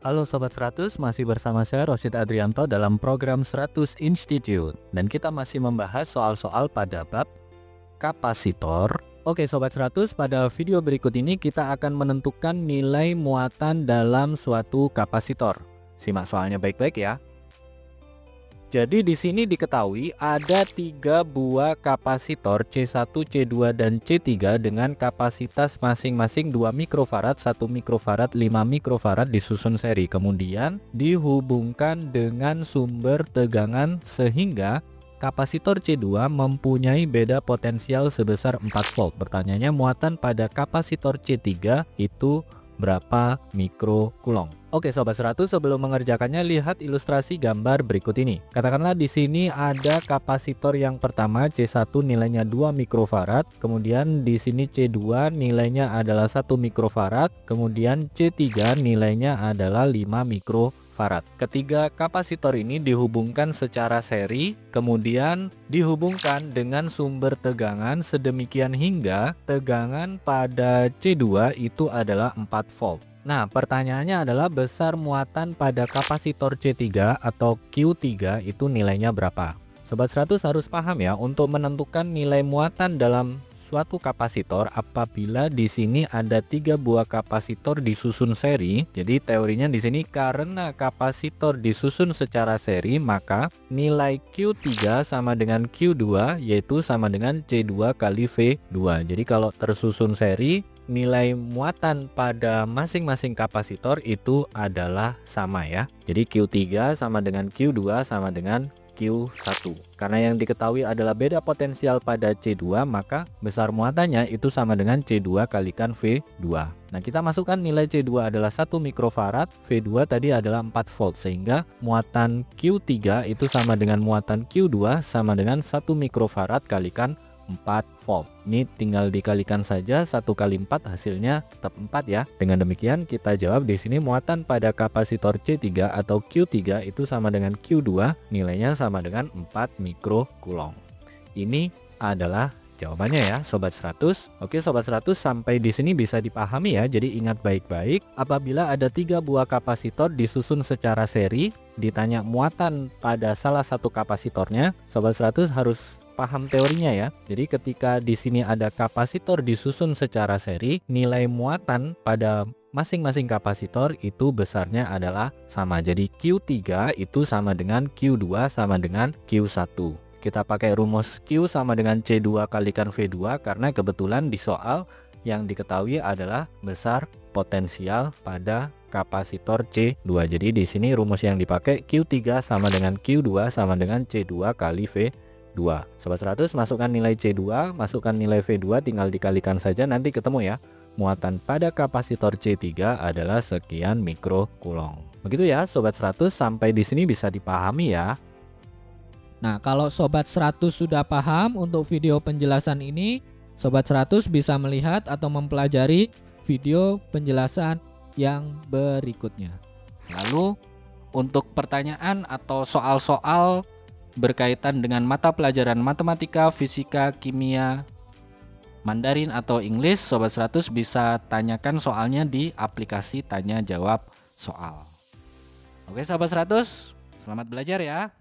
Halo Sobat 100, masih bersama saya Rosid Adrianto dalam program 100 Institute. Dan kita masih membahas soal-soal pada bab kapasitor. Oke Sobat 100, pada video berikut ini kita akan menentukan nilai muatan dalam suatu kapasitor. Simak soalnya baik-baik ya. Jadi di sini diketahui ada 3 buah kapasitor C1, C2, dan C3 dengan kapasitas masing-masing 2 mikrofarad, 1 mikrofarad, 5 mikrofarad disusun seri. Kemudian dihubungkan dengan sumber tegangan sehingga kapasitor C2 mempunyai beda potensial sebesar 4 volt. Pertanyaannya, muatan pada kapasitor C3 itu berapa mikrokulong? Oke Sobat 100, sebelum mengerjakannya lihat ilustrasi gambar berikut ini. Katakanlah di sini ada kapasitor yang pertama C1 nilainya 2 mikrofarad, kemudian di sini C2 nilainya adalah 1 mikrofarad, kemudian C3 nilainya adalah 5 mikrofarad. Ketiga kapasitor ini dihubungkan secara seri, kemudian dihubungkan dengan sumber tegangan sedemikian hingga tegangan pada C2 itu adalah 4 volt. Nah, pertanyaannya adalah besar muatan pada kapasitor C3 atau Q3 itu nilainya berapa? Sobat 100 harus paham ya, untuk menentukan nilai muatan dalam suatu kapasitor apabila di sini ada 3 buah kapasitor disusun seri. Jadi teorinya di sini karena kapasitor disusun secara seri, maka nilai Q3 sama dengan Q2 yaitu sama dengan C2 kali V2. Jadi kalau tersusun seri, nilai muatan pada masing-masing kapasitor itu adalah sama ya. Jadi Q3 sama dengan Q2 sama dengan Q1. Karena yang diketahui adalah beda potensial pada C2, maka besar muatannya itu sama dengan C2 kalikan V2. Nah, kita masukkan nilai C2 adalah 1 mikrofarad, V2 tadi adalah 4 volt, sehingga muatan Q3 itu sama dengan muatan Q2 sama dengan 1 mikrofarad kalikan 4 volt. Ini tinggal dikalikan saja, 1 kali 4 hasilnya tetap 4 ya. Dengan demikian kita jawab di sini muatan pada kapasitor C3 atau Q3 itu sama dengan Q2, nilainya sama dengan 4 mikrokulong. Ini adalah jawabannya ya Sobat 100. Oke Sobat 100, sampai di sini bisa dipahami ya. Jadi ingat baik-baik, apabila ada 3 buah kapasitor disusun secara seri, ditanya muatan pada salah satu kapasitornya, Sobat 100 harus paham teorinya ya. Jadi ketika di sini ada kapasitor disusun secara seri, nilai muatan pada masing-masing kapasitor itu besarnya adalah sama. Jadi Q3 itu sama dengan Q2 sama dengan Q1. Kita pakai rumus Q sama dengan C2 kalikan V2 karena kebetulan di soal yang diketahui adalah besar potensial pada kapasitor C2. Jadi di sini rumus yang dipakai Q3 sama dengan Q2 sama dengan C2 kali V2. Sobat 100, masukkan nilai C2, masukkan nilai V2, tinggal dikalikan saja, nanti ketemu ya. Muatan pada kapasitor C3 adalah sekian mikrokulong. Begitu ya Sobat 100, sampai di sini bisa dipahami ya. Nah, kalau Sobat 100 sudah paham untuk video penjelasan ini, Sobat 100 bisa melihat atau mempelajari video penjelasan yang berikutnya. Lalu untuk pertanyaan atau soal-soal berkaitan dengan mata pelajaran matematika, fisika, kimia, Mandarin atau Inggris, Sobat 100 bisa tanyakan soalnya di aplikasi tanya jawab soal. Oke Sobat 100, selamat belajar ya.